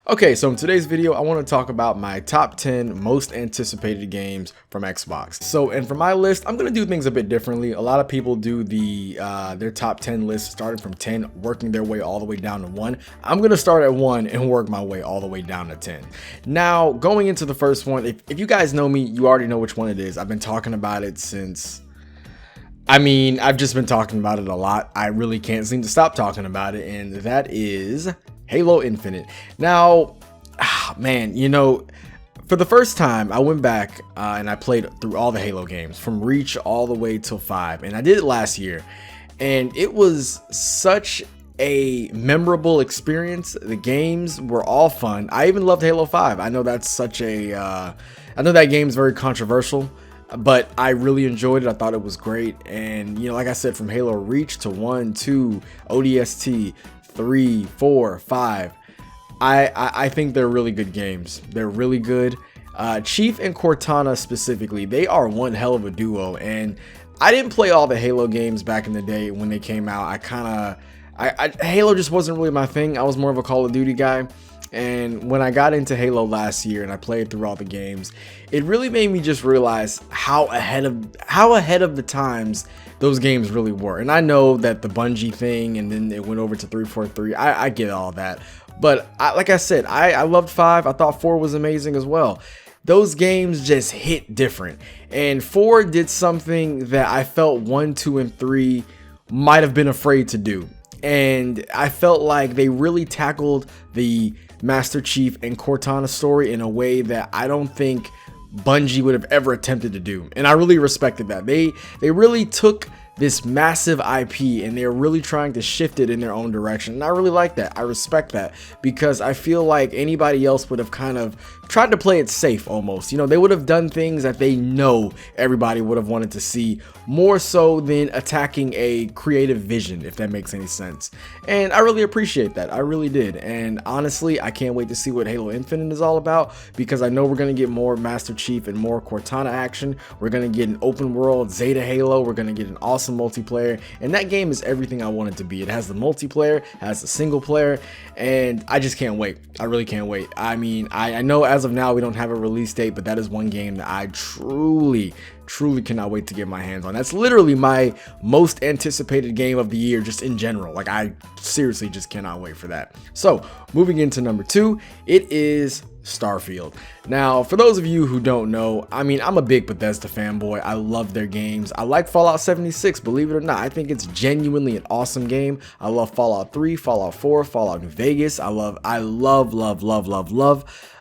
Okay, so in today's video, I want to talk about my top 10 most anticipated games from Xbox. And for my list, I'm going to do things a bit differently. A lot of people do their top 10 list starting from 10, working their way all the way down to 1. I'm going to start at 1 and work my way all the way down to 10. Now, going into the first one, if you guys know me, you already know which one it is. I've been talking about it since... I've just been talking about it a lot. I really can't seem to stop talking about it, and that is Halo Infinite. Now, man, for the first time, I went back and I played through all the Halo games from Reach all the way till 5, and I did it last year, and it was such a memorable experience. The games were all fun. I even loved Halo 5. I know that's such a, I know that game's very controversial, but I really enjoyed it. I thought it was great. And, like I said, from Halo Reach to 1, 2, ODST, 3, 4, 5, I think they're really good games. They're really good. Chief and Cortana specifically, they are one hell of a duo. And I didn't play all the Halo games back in the day when they came out. Halo just wasn't really my thing. I was more of a Call of Duty guy. And when I got into Halo last year and I played through all the games, it really made me just realize how ahead of the times those games really were. And I know that the Bungie thing, and then it went over to 343. I get all that, but like I said, I loved 5. I thought 4 was amazing as well. Those games just hit different, and 4 did something that I felt 1, 2, and 3 might have been afraid to do. And I felt like they really tackled the Master Chief and Cortana story in a way that I don't think Bungie would have ever attempted to do. And I really respected that. They really took this massive IP and they're really trying to shift it in their own direction. And I really like that. I respect that, because I feel like anybody else would have kind of tried to play it safe almost. They would have done things that they know everybody would have wanted to see, more so than attacking a creative vision, if that makes any sense. And I really appreciate that. I really did. And honestly, I can't wait to see what Halo Infinite is all about, because I know we're going to get more Master Chief and more Cortana action. We're going to get an open world Zeta Halo. We're going to get an awesome multiplayer, and that game is everything I want it to be. It has the multiplayer, has the single player, and I just can't wait. I really can't wait. I know as of now we don't have a release date, but that is one game that I truly cannot wait to get my hands on. That's literally my most anticipated game of the year, just in general. Like, I seriously just cannot wait for that. So moving into number 2, it is Starfield. Now, for those of you who don't know, I'm a big Bethesda fanboy. I love their games. I like Fallout 76, believe it or not. I think it's genuinely an awesome game. I love Fallout 3, Fallout 4, Fallout New Vegas. I love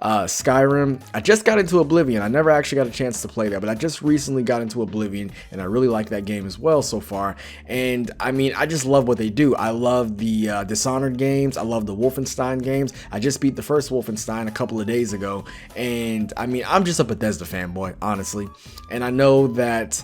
Skyrim. I just got into Oblivion. I never actually got a chance to play that, but I just recently got into Oblivion, and I really like that game as well so far. And I just love what they do. I love the Dishonored games. I love the Wolfenstein games. I just beat the first Wolfenstein a couple of days ago, and I'm just a Bethesda fanboy, honestly. And I know that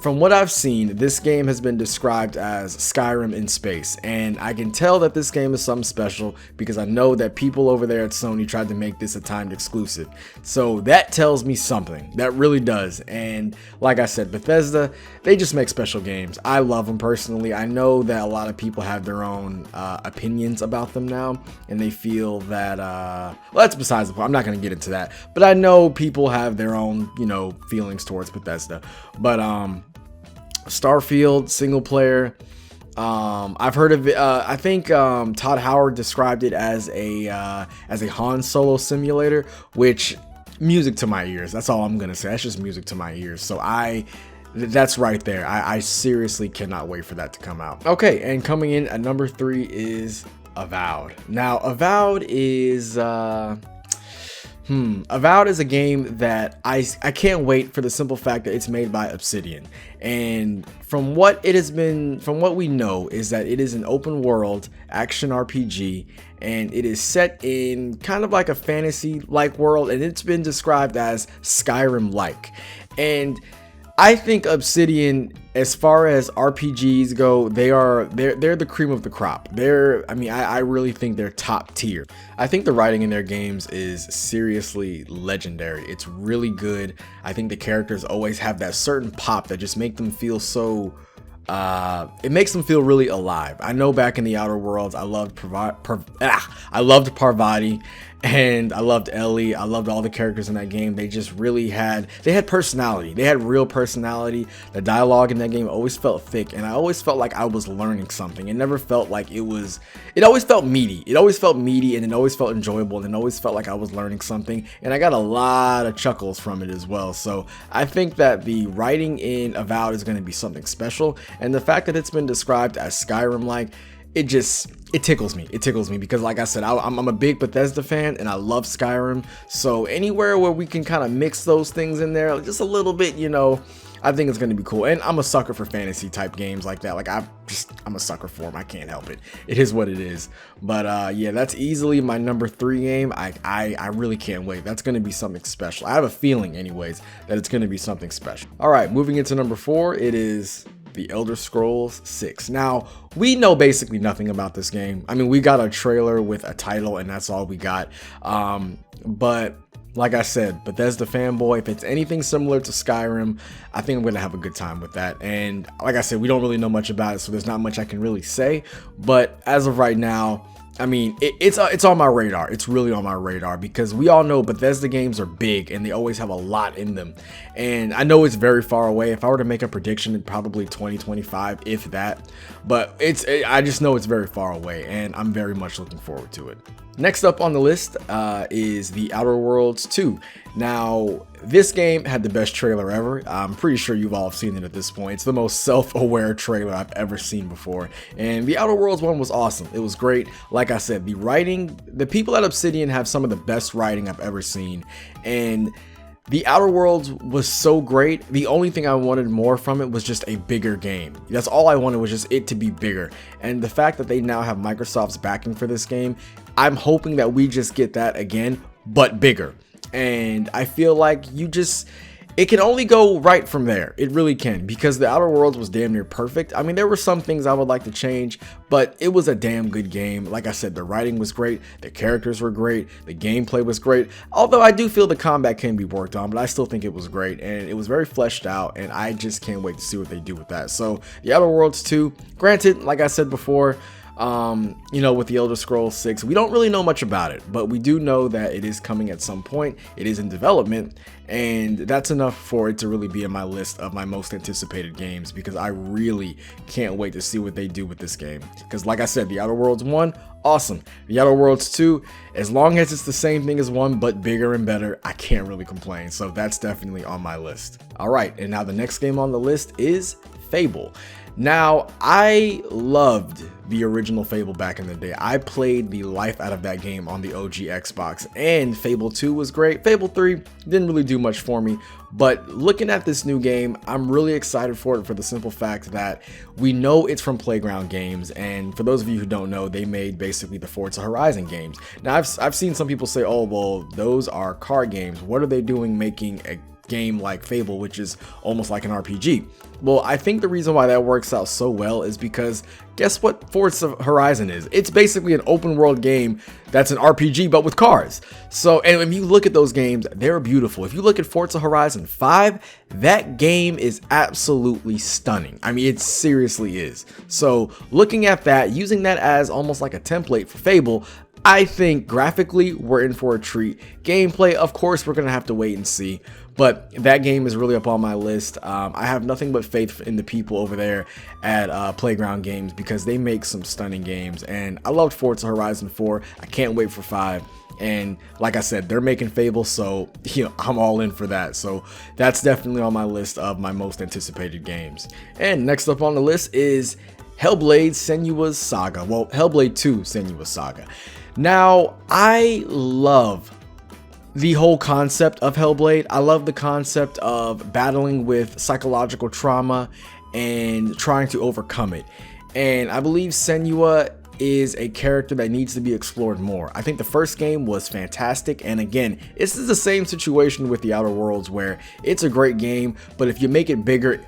from what I've seen, this game has been described as Skyrim in space, and I can tell that this game is something special, because I know that people over there at Sony tried to make this a timed exclusive. So that tells me something. That really does. And like I said, Bethesda, they just make special games. I love them personally. I know that a lot of people have their own opinions about them now, and they feel that, well, that's besides the point. I'm not going to get into that, but I know people have their own, feelings towards Bethesda. But Starfield single player, I've heard of it. I think Todd Howard described it as a Han Solo simulator, which, music to my ears. That's all I'm gonna say. That's just music to my ears. So that's right there. I seriously cannot wait for that to come out. Okay, and coming in at number 3 is Avowed. Now, Avowed is Avowed is a game that I can't wait, for the simple fact that it's made by Obsidian. And from what we know, is that it is an open world action RPG, and it is set in kind of like a fantasy like world, and it's been described as Skyrim like. And I think Obsidian, as far as RPGs go, they're the cream of the crop. I really think they're top tier. I think the writing in their games is seriously legendary. It's really good. I think the characters always have that certain pop that just make them feel so it makes them feel really alive. I know back in the Outer Worlds, I loved Parvati, And I loved Ellie. I loved all the characters in that game. They just really had personality. They had real personality. The dialogue in that game always felt thick, and I always felt like I was learning something. It never felt like it always felt meaty. It always felt meaty, and it always felt enjoyable, and it always felt like I was learning something. And I got a lot of chuckles from it as well. So I think that the writing in Avowed is going to be something special, and the fact that it's been described as Skyrim-like, it tickles me. It tickles me because, like I said, I'm a big Bethesda fan and I love Skyrim. So anywhere where we can kind of mix those things in there just a little bit, you know, I think it's going to be cool. And I'm a sucker for fantasy type games like that. Like I'm a sucker for them. I can't help it. It is what it is. But yeah, that's easily my number 3 game. I really can't wait. That's going to be something special. I have a feeling anyways that it's going to be something special. All right, moving into number 4, it is The Elder Scrolls 6. Now, we know basically nothing about this game. I mean, we got a trailer with a title and that's all we got. But like I said, Bethesda fanboy, if it's anything similar to Skyrim, I think I'm going to have a good time with that. And like I said, we don't really know much about it, so there's not much I can really say. But as of right now, I mean, it's on my radar. It's really on my radar because we all know Bethesda games are big and they always have a lot in them. And I know it's very far away. If I were to make a prediction, it'd probably 2025, if that. But I just know it's very far away and I'm very much looking forward to it. Next up on the list is The Outer Worlds 2. Now, this game had the best trailer ever. I'm pretty sure you've all seen it at this point. It's the most self-aware trailer I've ever seen before. And The Outer Worlds 1 was awesome. It was great. Like I said, the writing, the people at Obsidian have some of the best writing I've ever seen. And The Outer Worlds was so great. The only thing I wanted more from it was just a bigger game. That's all I wanted, was just it to be bigger. And the fact that they now have Microsoft's backing for this game, I'm hoping that we just get that again, but bigger. And I feel like it can only go right from there. It really can, because The Outer Worlds was damn near perfect. I mean, there were some things I would like to change, but it was a damn good game. Like I said, the writing was great, the characters were great, the gameplay was great. Although I do feel the combat can be worked on, but I still think it was great, and it was very fleshed out, and I just can't wait to see what they do with that. So The Outer Worlds 2, granted, like I said before, you know, with The Elder Scrolls 6, we don't really know much about it, but we do know that it is coming at some point. It is in development, and that's enough for it to really be in my list of my most anticipated games, because I really can't wait to see what they do with this game. Because like I said, The Outer Worlds 1, awesome. The Outer Worlds 2, as long as it's the same thing as 1 but bigger and better, I can't really complain. So that's definitely on my list. All right, and now the next game on the list is Fable. Now, I loved the original Fable back in the day. I played the life out of that game on the OG Xbox, and Fable 2 was great. Fable 3 didn't really do much for me, but looking at this new game, I'm really excited for it for the simple fact that we know it's from Playground Games, and for those of you who don't know, they made basically the Forza Horizon games. Now, I've seen some people say, oh, well, those are card games. What are they doing making a game like Fable, which is almost like an RPG? Well, I think the reason why that works out so well is because guess what Forza Horizon is? It's basically an open world game that's an RPG but with cars. So, and if you look at those games, they're beautiful. If you look at Forza Horizon 5, that game is absolutely stunning. I mean, it seriously is. So looking at that, using that as almost like a template for Fable, I think graphically we're in for a treat. Gameplay, of course, we're gonna have to wait and see, but that game is really up on my list. I have nothing but faith in the people over there at Playground Games, because they make some stunning games, and I loved Forza Horizon 4. I can't wait for 5. And like I said, they're making Fable, so you know, I'm all in for that. So that's definitely on my list of my most anticipated games. And next up on the list is Hellblade: Senua's Saga. Well, Hellblade 2: Senua's Saga. Now, I love the whole concept of Hellblade. I love the concept of battling with psychological trauma and trying to overcome it. And I believe Senua is a character that needs to be explored more. I think the first game was fantastic, and again, this is the same situation with The Outer Worlds, where it's a great game, but if you make it bigger,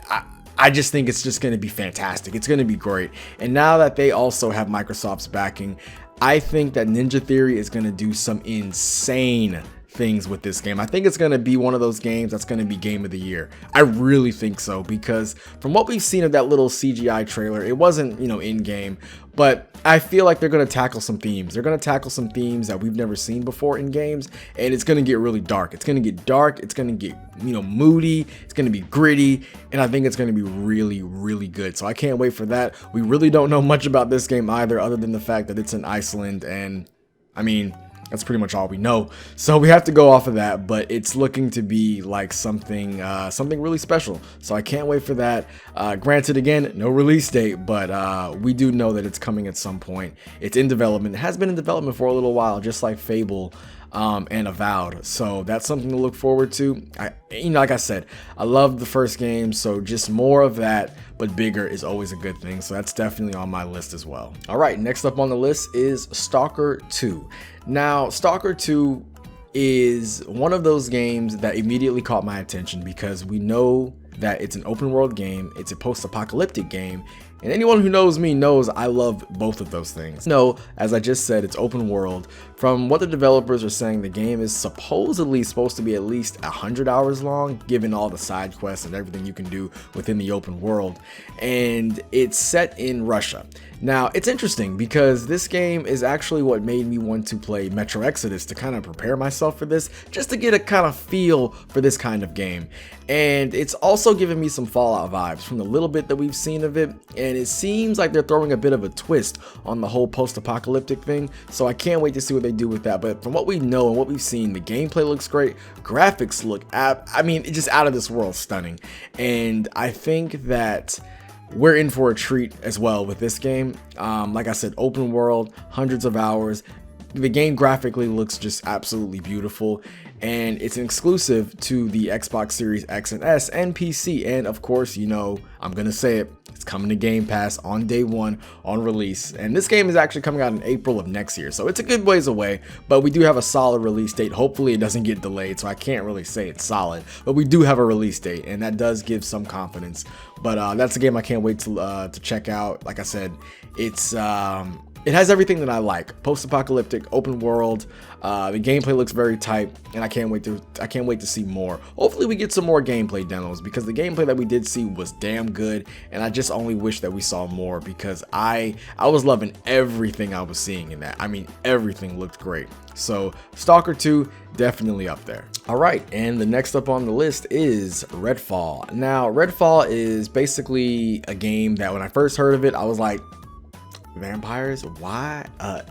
I just think it's just going to be fantastic. It's going to be great. And now that they also have Microsoft's backing, I think that Ninja Theory is going to do some insane things with this game. I think it's going to be one of those games that's going to be game of the year. I really think so, because from what we've seen of that little CGI trailer, it wasn't, you know, in game, but I feel like they're going to tackle some themes. They're going to tackle some themes that we've never seen before in games, and it's going to get really dark. It's going to get dark. It's going to get, you know, moody. It's going to be gritty, and I think it's going to be really, really good. So I can't wait for that. We really don't know much about this game either, other than the fact that it's in Iceland, and I mean, that's pretty much all we know. So we have to go off of that, but it's looking to be like something really special. So I can't wait for that. Granted, again, no release date, but we do know that it's coming at some point. It's in development. It has been in development for a little while, just like Fable and Avowed. So that's something to look forward to. Like I said, I love the first game, so just more of that, but bigger, is always a good thing. So that's definitely on my list as well. All right, next up on the list is Stalker 2. Now, Stalker 2 is one of those games that immediately caught my attention, because we know that it's an open world game, it's a post-apocalyptic game, and anyone who knows me knows I love both of those things. No, as I just said, it's open world. From what the developers are saying, the game is supposedly supposed to be at least 100 hours long, given all the side quests and everything you can do within the open world. And it's set in Russia. Now, it's interesting because this game is actually what made me want to play Metro Exodus, to kind of prepare myself for this, just to get a kind of feel for this kind of game. And it's also given me some Fallout vibes from the little bit that we've seen of it, and it seems like they're throwing a bit of a twist on the whole post-apocalyptic thing, so I can't wait to see what they do with that. But from what we know and what we've seen, the gameplay looks great, graphics look, it's just out of this world stunning, and I think that we're in for a treat as well with this game. Like I said, open world, hundreds of hours. The game graphically looks just absolutely beautiful, and it's an exclusive to the Xbox Series X and S and PC. And of course, you know, I'm gonna say it, it's coming to Game Pass on day one on release. And this game is actually coming out in April of next year, so it's a good ways away, but we do have a solid release date. Hopefully it doesn't get delayed, so I can't really say it's solid, but we do have a release date, and that does give some confidence. But that's a game I can't wait to check out. Like I said, it's it has everything that I like. Post-apocalyptic, open world. The gameplay looks very tight, and I can't wait to see more. Hopefully we get some more gameplay demos, because the gameplay that we did see was damn good, and I just only wish that we saw more, because I was loving everything I was seeing in that. I mean, everything looked great. So Stalker 2, definitely up there. All right, and the next up on the list is Redfall. Now, Redfall is basically a game that when I first heard of it, I was like, vampires? Why?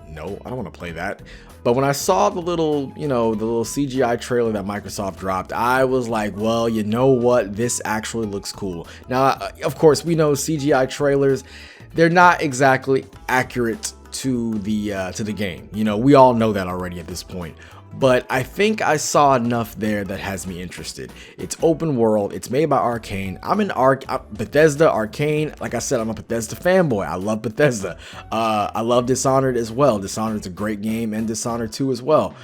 No, I don't want to play that. But when I saw the little, you know, the little CGI trailer that Microsoft dropped, I was like, well, you know what? This actually looks cool. Now, of course, we know CGI trailers, they're not exactly accurate to the game. You know, we all know that already at this point. But I think I saw enough there that has me interested. It's open world. It's made by Arcane. I'm an Bethesda, Arcane. Like I said, I'm a Bethesda fanboy. I love Bethesda. I love Dishonored as well. Dishonored's a great game, and Dishonored 2 as well.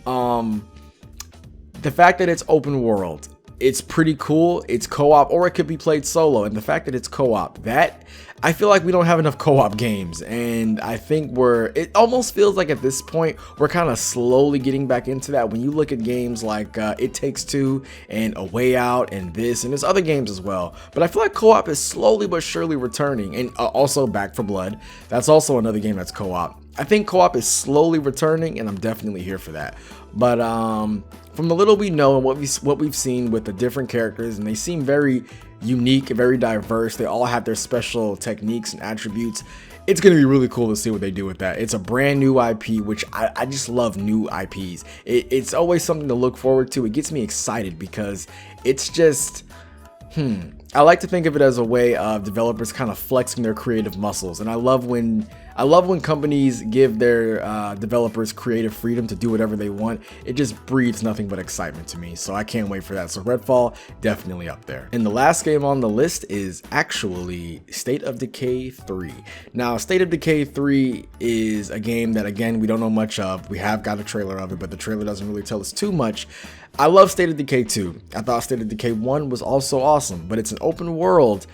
The fact that it's open world, it's pretty cool. It's co-op, or it could be played solo. And the fact that it's co-op, that I feel like we don't have enough co-op games, and I think it almost feels like at this point we're kind of slowly getting back into that. When you look at games like It Takes Two and A Way Out and this, and there's other games as well, but I feel like co-op is slowly but surely returning. And also Back 4 Blood, that's also another game that's co-op. I think co-op is slowly returning, and I'm definitely here for that. But from the little we know and what we've seen with the different characters, and they seem very unique, very diverse. They all have their special techniques and attributes. It's going to be really cool to see what they do with that. It's a brand new IP, which I just love new IPs. It's always something to look forward to. It gets me excited because it's just, I like to think of it as a way of developers kind of flexing their creative muscles. And I love when companies give their developers creative freedom to do whatever they want. It just breeds nothing but excitement to me. So I can't wait for that. So Redfall, definitely up there. And the last game on the list is actually State of Decay 3. Now, State of Decay 3 is a game that, again, we don't know much of. We have got a trailer of it, but the trailer doesn't really tell us too much. I love State of Decay 2. I thought State of Decay 1 was also awesome, but it's an open world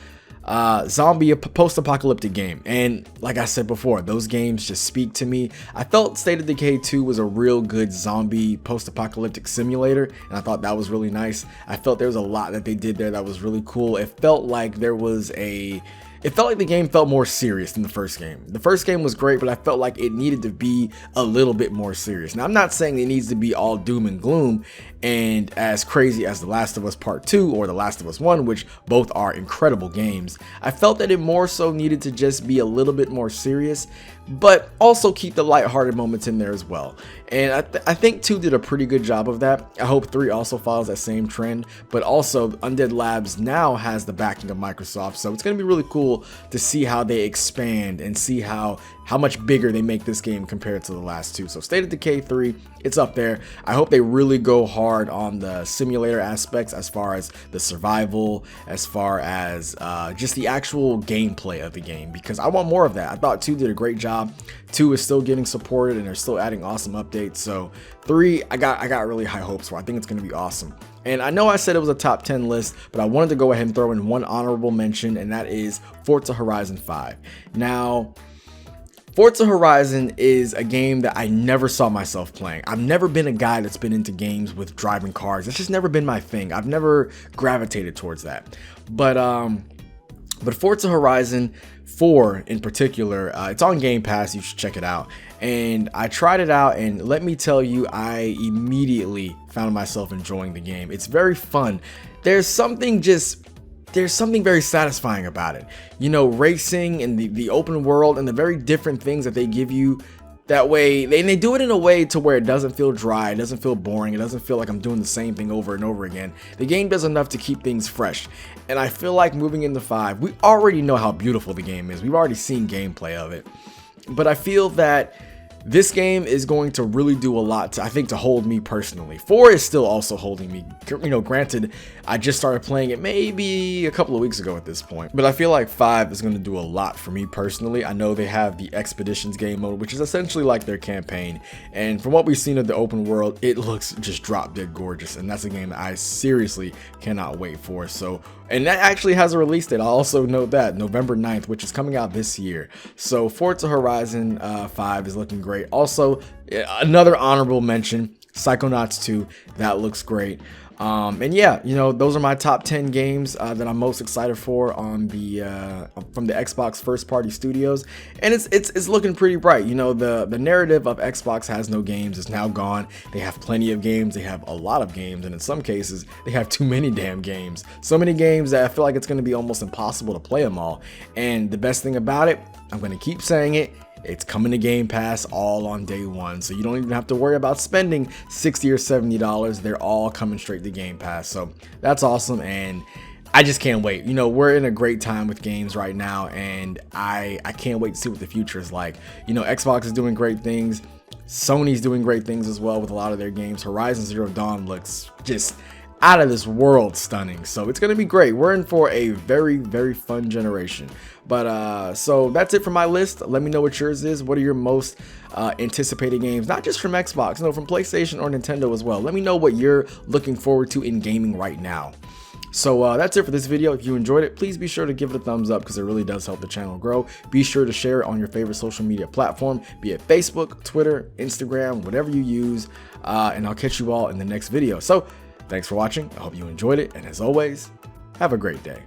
zombie post-apocalyptic game. And like I said before, those games just speak to me. I felt State of Decay 2 was a real good zombie post-apocalyptic simulator, and I thought that was really nice. I felt there was a lot that they did there that was really cool. It felt like the game felt more serious than the first game. The first game was great, but I felt like it needed to be a little bit more serious. Now, I'm not saying it needs to be all doom and gloom and as crazy as The Last of Us Part 2 or The Last of Us 1, which both are incredible games. I felt that it more so needed to just be a little bit more serious, but also keep the lighthearted moments in there as well. And I think 2 did a pretty good job of that. I hope 3 also follows that same trend, but also Undead Labs now has the backing of Microsoft, so it's going to be really cool to see how they expand and see how much bigger they make this game compared to the last 2. So State of Decay 3, it's up there. I hope they really go hard on the simulator aspects as far as the survival, as far as just the actual gameplay of the game, because I want more of that. I thought 2 did a great job. 2 is still getting supported and they're still adding awesome updates. So 3, I got really high hopes for. I think it's going to be awesome. And I know I said it was a top 10 list, but I wanted to go ahead and throw in one honorable mention, and that is Forza Horizon 5. Now, Forza Horizon is a game that I never saw myself playing. I've never been a guy that's been into games with driving cars. It's just never been my thing. I've never gravitated towards that. But Forza Horizon 4 in particular, it's on Game Pass. You should check it out. And I tried it out, and let me tell you, I immediately found myself enjoying the game. It's very fun. There's something very satisfying about it. You know, racing and the open world and the very different things that they give you. That way, they do it in a way to where it doesn't feel dry, it doesn't feel boring, it doesn't feel like I'm doing the same thing over and over again. The game does enough to keep things fresh. And I feel like moving into 5, we already know how beautiful the game is. We've already seen gameplay of it. But I feel that this game is going to really do a lot to hold me personally. 4 is still also holding me. You know, granted, I just started playing it maybe a couple of weeks ago at this point, but I feel like 5 is going to do a lot for me personally. I know they have the Expeditions game mode, which is essentially like their campaign, and from what we've seen of the open world, it looks just drop dead gorgeous, and that's a game that I seriously cannot wait for. So, and that actually has a release date. I'll also note that November 9th, which is coming out this year. So Forza Horizon 5 is looking great. Also, another honorable mention, Psychonauts 2, that looks great. And yeah, you know, those are my top 10 games that I'm most excited for on the from the Xbox first party studios, and it's looking pretty bright. You know, the narrative of Xbox has no games is now gone. They have plenty of games, they have a lot of games, and in some cases they have too many damn games. So many games that I feel like it's going to be almost impossible to play them all. And the best thing about it, I'm going to keep saying it, it's coming to Game Pass all on day one, so you don't even have to worry about spending $60 or $70. They're all coming straight to Game Pass, so that's awesome, and I just can't wait. You know, we're in a great time with games right now, and I can't wait to see what the future is like. You know, Xbox is doing great things. Sony's doing great things as well with a lot of their games. Horizon Zero Dawn looks just out of this world stunning, so it's gonna be great. We're in for a very, very fun generation. But so that's it for my list. Let me know what yours is. What are your most anticipated games, not just from Xbox, no, from PlayStation or Nintendo as well. Let me know what you're looking forward to in gaming right now. So that's it for this video. If you enjoyed it, please be sure to give it a thumbs up because it really does help the channel grow. Be sure to share it on your favorite social media platform, be it Facebook, Twitter, Instagram, whatever you use, and I'll catch you all in the next video. So thanks for watching. I hope you enjoyed it, and as always, have a great day.